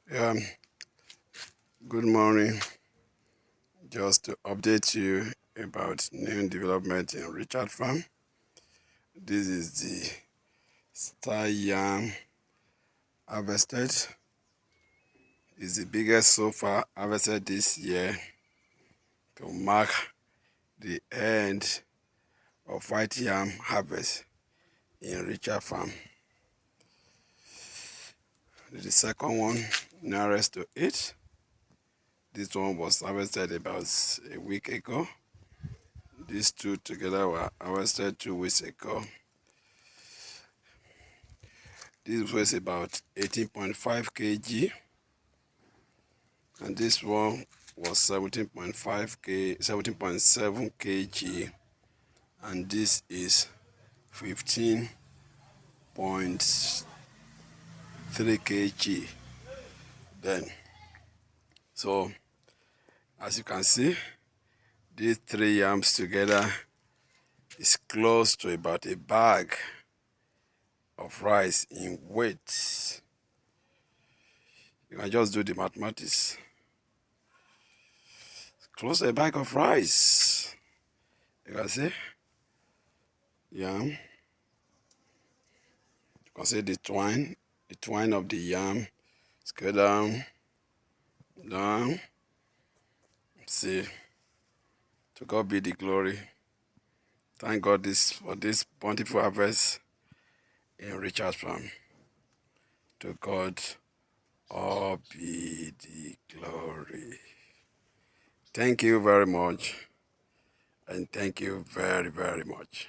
Yeah, good morning. Just to update you about new development in Richard Farm. This is the star yam harvested. It's the biggest so far harvested this year to mark the end of white yam harvest in Richard Farm. The second one nearest to it. This one was harvested about a week ago. These two together were harvested 2 weeks ago. This weighs about 18.5 kg, and this one was 17.7 kg, and this is 15.3 kg. Then, so as you can see, these three yams together is close to about a bag of rice in weight. You can just do the mathematics. Close to a bag of rice. You can see yam. You can see the twine of the yam. Let's go down. See, to God be the glory. Thank God for this bountiful harvest in Richard's Farm. To God all be the glory. Thank you very much, and thank you very, very much.